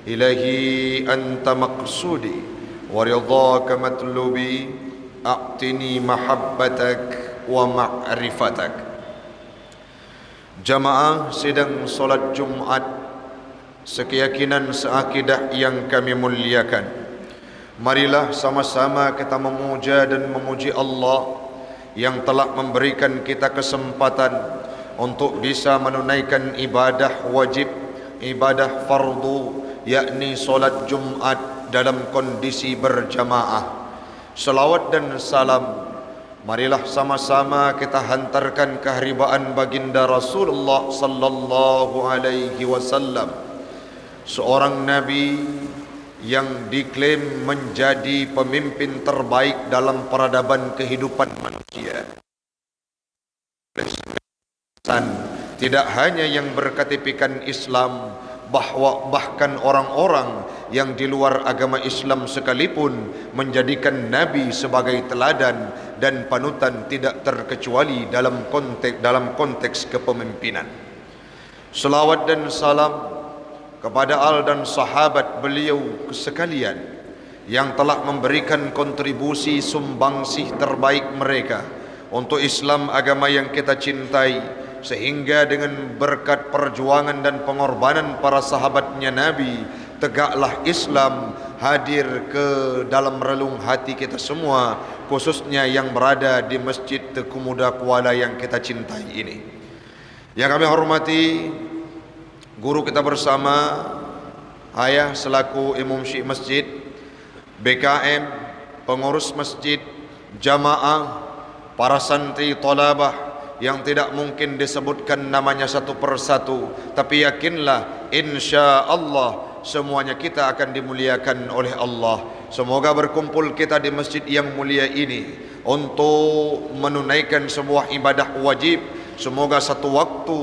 إلهي أنت مقصودي ورضاك مطلوبي أعطني محبتك ومعرفتك. Jamaah sidang solat Jumat sekeyakinan seakidah yang kami muliakan, marilah sama-sama kita memuja dan memuji Allah yang telah memberikan kita kesempatan untuk bisa menunaikan ibadah wajib, ibadah fardu, yakni solat Jumat dalam kondisi berjamaah. Salawat dan salam marilah sama-sama kita hantarkan keharibaan baginda Rasulullah sallallahu alaihi wasallam, seorang nabi yang diklaim menjadi pemimpin terbaik dalam peradaban kehidupan manusia. Tidak hanya yang berkatipikan Islam, bahkan orang-orang yang di luar agama Islam sekalipun menjadikan Nabi sebagai teladan dan panutan, tidak terkecuali dalam konteks kepemimpinan. Selawat dan salam kepada al dan sahabat beliau sekalian yang telah memberikan kontribusi sumbangsih terbaik mereka untuk Islam, agama yang kita cintai, sehingga dengan berkat perjuangan dan pengorbanan para sahabatnya Nabi, tegaklah Islam hadir ke dalam relung hati kita semua, khususnya yang berada di Masjid Teku Muda Kuala yang kita cintai ini. Yang kami hormati guru kita bersama, ayah selaku imam syekh masjid, BKM, pengurus masjid, jamaah, para santri, thalabah yang tidak mungkin disebutkan namanya satu persatu, tapi yakinlah insya Allah semuanya kita akan dimuliakan oleh Allah. Semoga berkumpul kita di masjid yang mulia ini untuk menunaikan sebuah ibadah wajib. Semoga satu waktu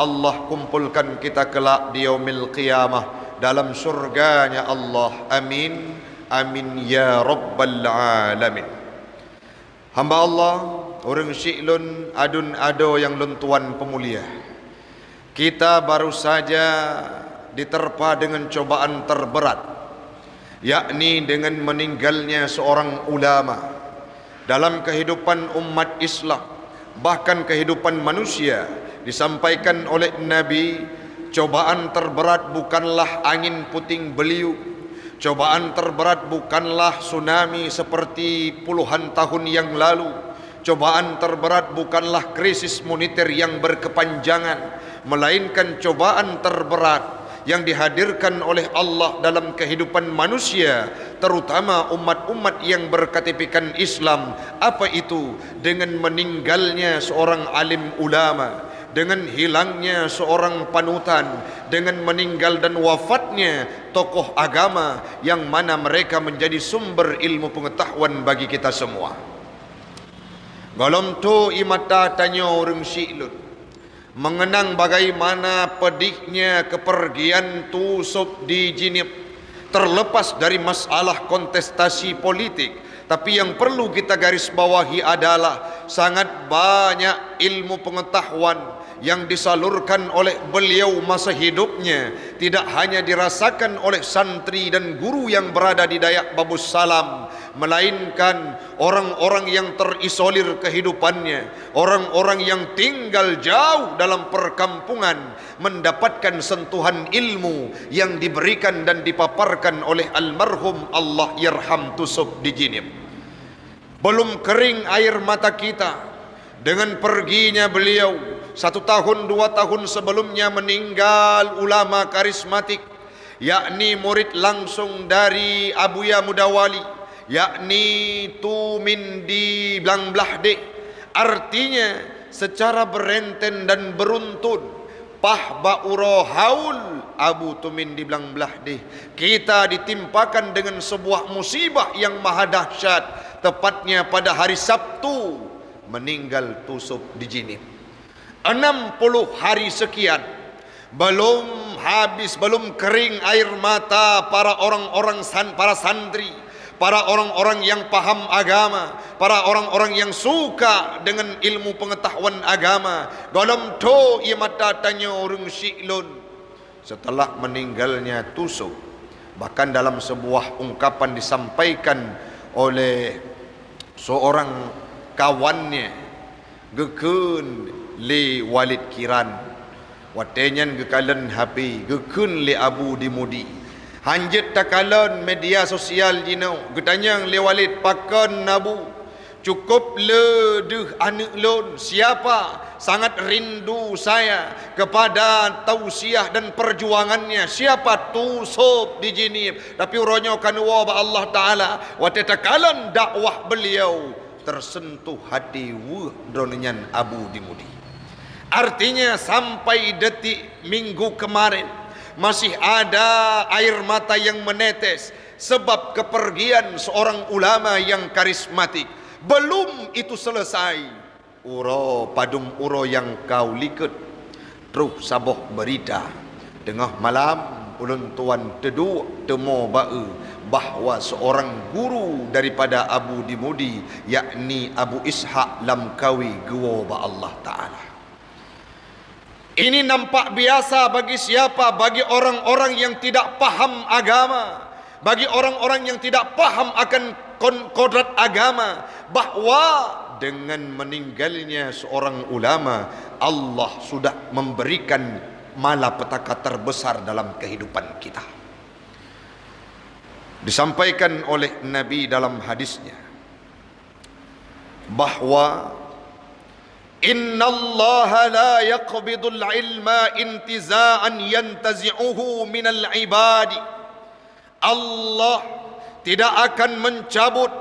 Allah kumpulkan kita kelak di yaumil qiyamah dalam surganya Allah. Amin, amin ya rabbal alamin. Hamba Allah, orang syiklun adun ado yang luntuan pemulia, kita baru saja diterpa dengan cobaan terberat, yakni dengan meninggalnya seorang ulama dalam kehidupan umat Islam, bahkan kehidupan manusia. Disampaikan oleh Nabi, cobaan terberat bukanlah angin puting beliung, cobaan terberat bukanlah tsunami seperti puluhan tahun yang lalu, cobaan terberat bukanlah krisis moneter yang berkepanjangan, melainkan cobaan terberat yang dihadirkan oleh Allah dalam kehidupan manusia, terutama umat-umat yang berkatipikan Islam. Apa itu? Dengan meninggalnya seorang alim ulama, dengan hilangnya seorang panutan, dengan meninggal dan wafatnya tokoh agama yang mana mereka menjadi sumber ilmu pengetahuan bagi kita semua. Golom tu imata tanyo orang syiklun mengenang bagaimana pedihnya kepergian Tusub di Jinib, terlepas dari masalah kontestasi politik. Tapi yang perlu kita garis bawahi adalah sangat banyak ilmu pengetahuan yang disalurkan oleh beliau masa hidupnya, tidak hanya dirasakan oleh santri dan guru yang berada di Dayak Babus Salam, melainkan orang-orang yang terisolir kehidupannya, orang-orang yang tinggal jauh dalam perkampungan, mendapatkan sentuhan ilmu yang diberikan dan dipaparkan oleh almarhum Allah yarham Tusub di Jinib. Belum kering air mata kita dengan perginya beliau. 1 tahun 2 tahun sebelumnya meninggal ulama karismatik, yakni murid langsung dari Abuya Mudawali, yakni Tumin di Blangblahdeh. Artinya secara berenten dan beruntun, pahba uro haul Abu Tumin di Blangblahdeh, kita ditimpakan dengan sebuah musibah yang maha dahsyat. Tepatnya pada hari Sabtu meninggal Tusub di Jinib. 60 hari sekian belum habis, belum kering air mata para orang-orang para santri, para orang-orang yang paham agama, para orang-orang yang suka dengan ilmu pengetahuan agama. Dalam to ia mata tanya orang syiklun, setelah meninggalnya Tusub, Bahkan dalam sebuah ungkapan disampaikan oleh seorang kawannya, gekun li Walid Kiran, watenyan gekalan HP gekun li Abu Dimudi, hanjet takalan media sosial jinau getanyang li Walid pakan nabu, cukup ledeh anak lon, siapa sangat rindu saya kepada tausiah dan perjuangannya, siapa tusuk di jinib tapi uronyo kanwa ba Allah Ta'ala watetakalan dakwah beliau tersentuh hati dronenyan Abu Dimudi. Artinya sampai detik minggu kemarin masih ada air mata yang menetes sebab kepergian seorang ulama yang karismatik. Belum itu selesai, uro padum uro yang kau liket truh saboh berita tengah malam ulun tuan tedu temo bae bahwa seorang guru daripada Abu Dimudi, yakni Abu Ishaq Lamkawi Guwo ba Allah Ta'ala. Ini nampak biasa bagi siapa? Bagi orang-orang yang tidak paham agama, bagi orang-orang yang tidak paham akan kodrat agama, bahwa dengan meninggalnya seorang ulama Allah sudah memberikan malapetaka terbesar dalam kehidupan kita. Disampaikan oleh Nabi dalam hadisnya bahwa innallaha la yaqbidul ilma intiza'an yantazi'uhu minal ibadi. Allah tidak akan mencabut,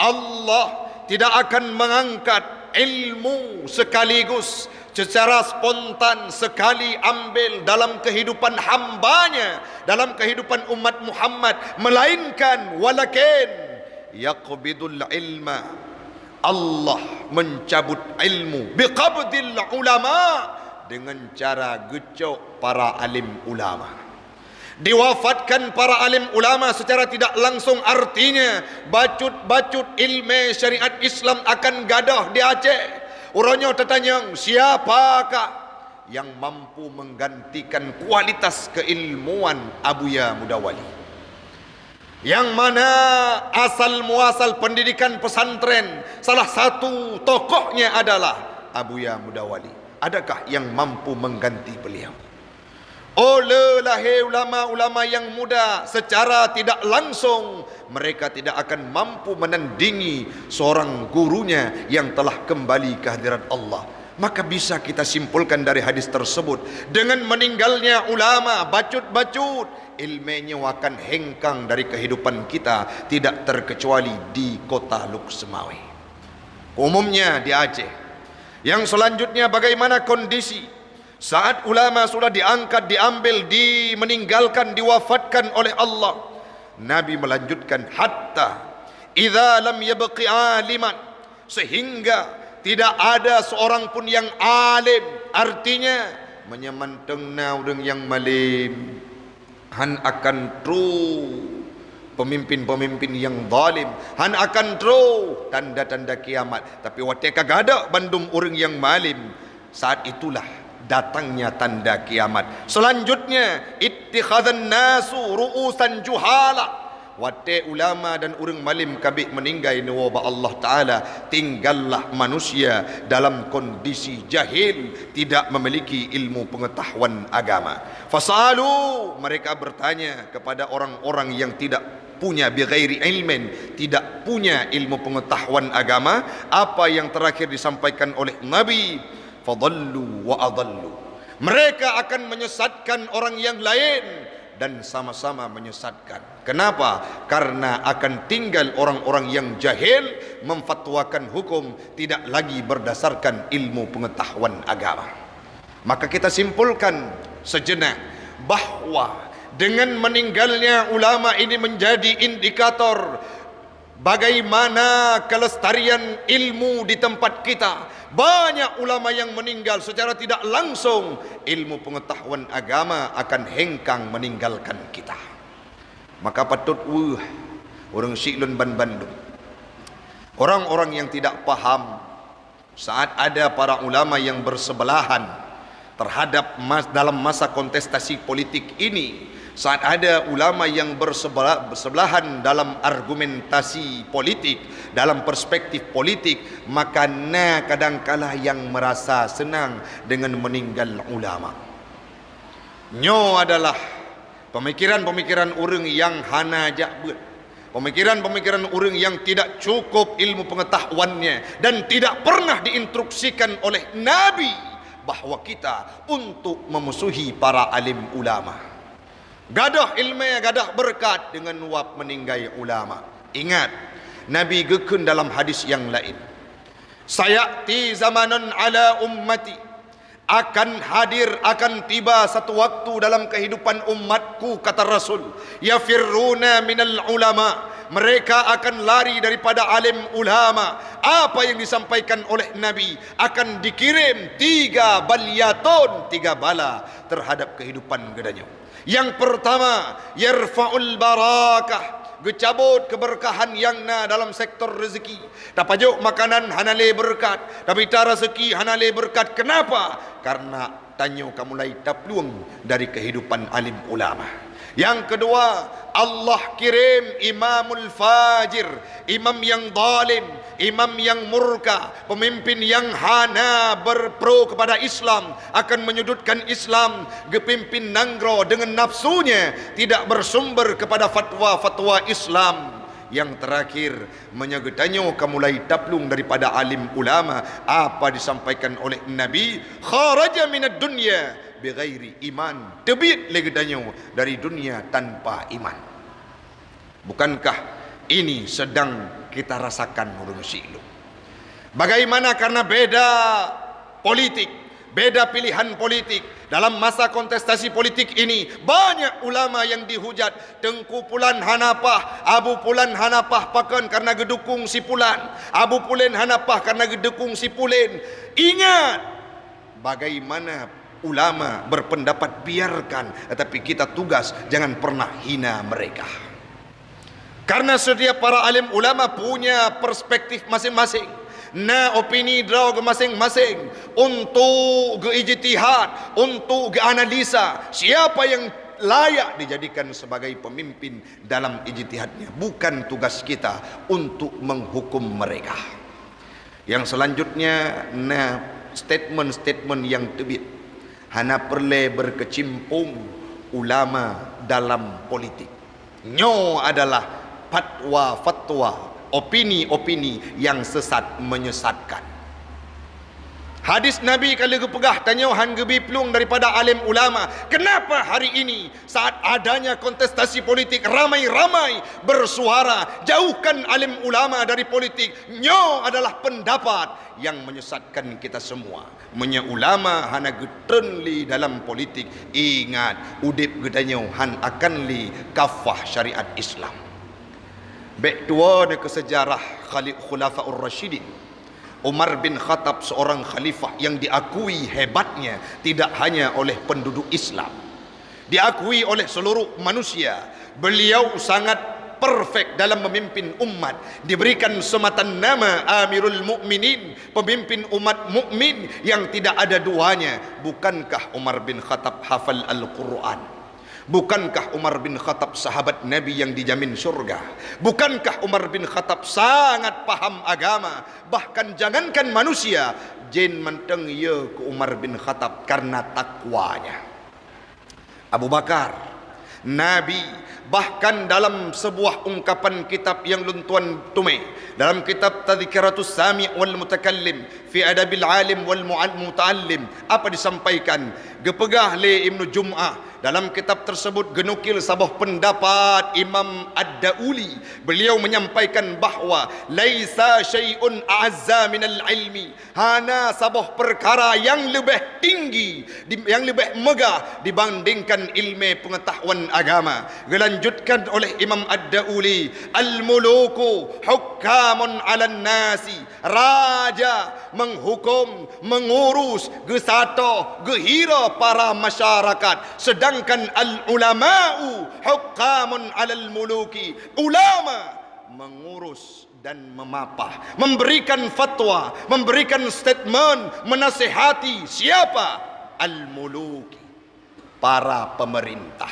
Allah tidak akan mengangkat ilmu sekaligus secara spontan sekali ambil dalam kehidupan hambanya, dalam kehidupan umat Muhammad, melainkan walakin yaqbidul ilma, Allah mencabut ilmu biqabdil ulama, dengan cara gecok para alim ulama. Diwafatkan para alim ulama secara tidak langsung, artinya bacut-bacut ilmu syariat Islam akan gadah di Aceh. Orangnya tertanya, siapakah yang mampu menggantikan kualitas keilmuan Abuya Mudawali, yang mana asal muasal pendidikan pesantren salah satu tokohnya adalah Abuya Mudawali. Adakah yang mampu mengganti beliau? Oleh lahir ulama-ulama yang muda, secara tidak langsung mereka tidak akan mampu menandingi seorang gurunya yang telah kembali ke hadirat Allah. Maka bisa kita simpulkan dari hadis tersebut, dengan meninggalnya ulama, bacut-bacut, ilmunya akan hengkang dari kehidupan kita, tidak terkecuali di kota Luk Semawe, umumnya di Aceh. Yang selanjutnya, bagaimana kondisi saat ulama sudah diangkat, diambil, meninggalkan, diwafatkan oleh Allah? Nabi melanjutkan, hatta idza lam yabqi aliman, sehingga tidak ada seorang pun yang alim, artinya menyemanteng naudeng yang malim, han akan true pemimpin-pemimpin yang zalim, han akan true tanda-tanda kiamat. Tapi wateka gada bandum orang yang malim, saat itulah datangnya tanda kiamat. Selanjutnya, ittikhadzan nasu ru'usan juhala, wate ulama dan orang malim kabik meninggal nawa Allah Ta'ala, tinggallah manusia dalam kondisi jahil, tidak memiliki ilmu pengetahuan agama. Fasalu, mereka bertanya kepada orang-orang yang tidak punya bighairi ilmin, tidak punya ilmu pengetahuan agama. Apa yang terakhir disampaikan oleh Nabi? Fadallu wa adallu, mereka akan menyesatkan orang yang lain dan sama-sama menyesatkan. Kenapa? Karena akan tinggal orang-orang yang jahil memfatwakan hukum tidak lagi berdasarkan ilmu pengetahuan agama. Maka kita simpulkan sejenak bahwa dengan meninggalnya ulama ini menjadi indikator bagaimana kelestarian ilmu di tempat kita. Banyak ulama yang meninggal secara tidak langsung, ilmu pengetahuan agama akan hengkang meninggalkan kita. Maka patut orang Syiklun Ban Bandung, orang-orang yang tidak paham saat ada para ulama yang bersebelahan terhadap dalam masa kontestasi politik ini, saat ada ulama yang bersebelahan dalam argumentasi politik, dalam perspektif politik, maka kadangkala yang merasa senang dengan meninggal ulama. Nyo adalah pemikiran-pemikiran orang yang hana jakbet, pemikiran-pemikiran orang yang tidak cukup ilmu pengetahuannya dan tidak pernah diinstruksikan oleh Nabi bahawa kita untuk memusuhi para alim ulama. Gadah ilmu, gadah berkat dengan wap meninggai ulama. Ingat, Nabi gekun dalam hadis yang lain, sayati zamanan ala ummati, akan hadir, akan tiba satu waktu dalam kehidupan umatku, kata Rasul, yafirruna minal ulama, mereka akan lari daripada alim ulama. Apa yang disampaikan oleh Nabi? Akan dikirim 3 baliyatun, 3 bala terhadap kehidupan gedanya. Yang pertama, yarfa'ul barakah, gecabut keberkahan yang dalam sektor rezeki. Tapajuk makanan hanale berkat, tapi tak rezeki hanale berkat. Kenapa? Karena tanyo kamu mulai tapluang dari kehidupan alim ulama. Yang kedua, Allah kirim imamul fajir, imam yang zalim, imam yang murka, pemimpin yang hana berpro kepada Islam, akan menyudutkan Islam, gepimpin nanggro dengan nafsunya, tidak bersumber kepada fatwa-fatwa Islam. Yang terakhir, menyegetanyo kamulai taplung daripada alim ulama. Apa disampaikan oleh Nabi? Kharaja minad dunya bighairi iman, tebit legedanyo dari dunia tanpa iman. Bukankah ini sedang kita rasakan urung silu? Bagaimana? Karena beda politik, beda pilihan politik. Dalam masa kontestasi politik ini, banyak ulama yang dihujat. Tengku Pulan Hanapah, Abu Pulan Hanapah pakan karena gedukung si Pulan, Abu Pulen Hanapah karena gedukung si Pulen. Ingat, bagaimana ulama berpendapat, biarkan, tetapi kita tugas jangan pernah hina mereka. Karena setiap para alim ulama punya perspektif masing-masing, opini draw ke masing-masing, untuk ijtihad, untuk analisa siapa yang layak dijadikan sebagai pemimpin dalam ijtihadnya. Bukan tugas kita untuk menghukum mereka. Yang selanjutnya, statement-statement yang tebit, hana perle berkecimpung ulama dalam politik. Nyo adalah fatwa-fatwa, opini-opini yang sesat, menyesatkan. Hadis Nabi kalau gepegah tanya han gebi plung daripada alim ulama. Kenapa hari ini saat adanya kontestasi politik ramai-ramai bersuara jauhkan alim ulama dari politik? Nyo adalah pendapat yang menyesatkan kita semua. Menya ulama hana getrenli dalam politik. Ingat, udip gedanyo han akan li kafah syariat Islam. Baik tua ke sejarah Khulafaur Rasyidin, Umar bin Khattab seorang khalifah yang diakui hebatnya tidak hanya oleh penduduk Islam, diakui oleh seluruh manusia. Beliau sangat perfect dalam memimpin umat, diberikan sematan nama Amirul Mukminin, pemimpin umat mukmin yang tidak ada duanya. Bukankah Umar bin Khattab hafal Al-Quran? Bukankah Umar bin Khattab sahabat Nabi yang dijamin surga? Bukankah Umar bin Khattab sangat paham agama? Bahkan jangankan manusia, jin menteng ye ke Umar bin Khattab karena takwanya. Abu Bakar, Nabi, bahkan dalam sebuah ungkapan kitab yang luntuan tume, dalam kitab Tadhkiratus Sami' wal Mutakallim fi Adabil Alim wal Muta'allim, apa disampaikan? Gepegah le Ibnu Jum'ah dalam kitab tersebut genukil sebuah pendapat Imam Ad-Dauli. Beliau menyampaikan bahawa laisa syai'un a'azza minal ilmi, hana sebuah perkara yang lebih tinggi, yang lebih megah dibandingkan ilmu pengetahuan agama. Dilanjutkan oleh Imam Ad-Dauli, al-muluku hukamun 'alan nasi, raja menghukum, mengurus, gesato, gehira para masyarakat. Sedangkan al-ulama'u hukamun 'alal muluki, ulama mengurus dan memapah, memberikan fatwa, memberikan statement, menasihati siapa? Al-muluki, para pemerintah.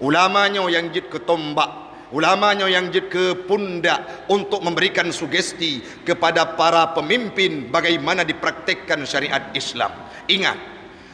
Ulamanya yang jid ke tombak, ulamanya yang jid ke pundak untuk memberikan sugesti kepada para pemimpin bagaimana dipraktikkan syariat Islam. Ingat,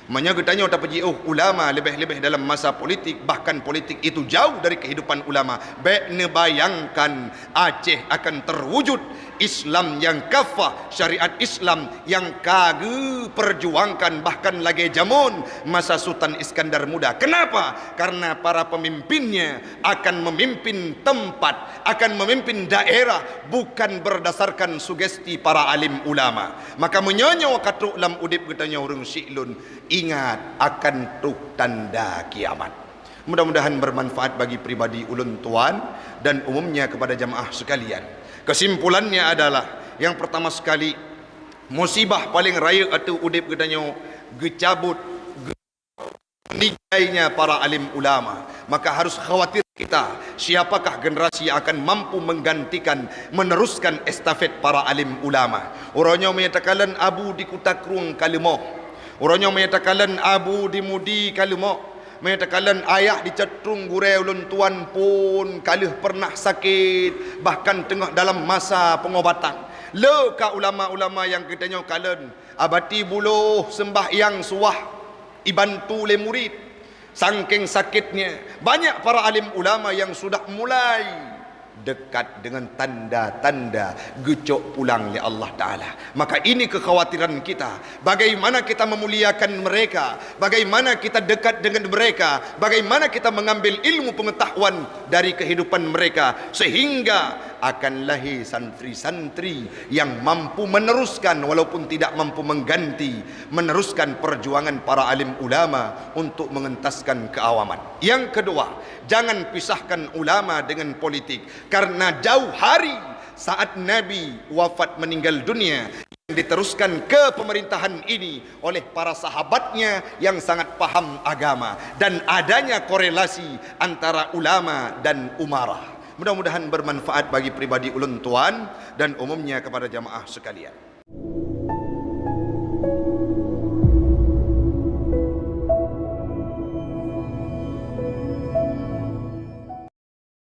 menyagetanya tak pergi ulama lebih-lebih dalam masa politik, bahkan politik itu jauh dari kehidupan ulama. Baik bayangkan Aceh akan terwujud Islam yang kafah, syariat Islam yang kage perjuangkan bahkan lagi jamun masa Sultan Iskandar Muda. Kenapa? Karena para pemimpinnya akan memimpin tempat, akan memimpin daerah bukan berdasarkan sugesti para alim ulama. Maka menyonyo kata ulam udip katanya urang syi'lun, ingat akan tuh tanda kiamat. Mudah-mudahan bermanfaat bagi pribadi ulun tuan dan umumnya kepada jamaah sekalian. Kesimpulannya adalah, yang pertama sekali, musibah paling raya atau udip katanya gecabut nilainya para alim ulama. Maka harus khawatir kita, siapakah generasi yang akan mampu menggantikan, meneruskan estafet para alim ulama. Orangnya menyatakan abu di Kutakrung Kalimah, orangnya menyatakan abu di Mudi Kalimah, menyatakan ayah di Cetrung Gurau ulun tuan pun kalih pernah sakit, bahkan tengah dalam masa pengobatan. Leka ulama-ulama yang katanya kalen abati buluh sembahyang suah ibantu le murid, saking sakitnya banyak para alim ulama yang sudah mulai dekat dengan tanda-tanda gecok pulang oleh Allah Ta'ala. Maka ini kekhawatiran kita, bagaimana kita memuliakan mereka, bagaimana kita dekat dengan mereka, bagaimana kita mengambil ilmu pengetahuan dari kehidupan mereka, sehingga akan lahir santri-santri yang mampu meneruskan walaupun tidak mampu mengganti, meneruskan perjuangan para alim ulama untuk mengentaskan keawaman. Yang kedua, jangan pisahkan ulama dengan politik, karena jauh hari saat Nabi wafat meninggal dunia yang diteruskan ke pemerintahan ini oleh para sahabatnya yang sangat paham agama, dan adanya korelasi antara ulama dan umarah. Mudah-mudahan bermanfaat bagi pribadi ulun tuan dan umumnya kepada jamaah sekalian.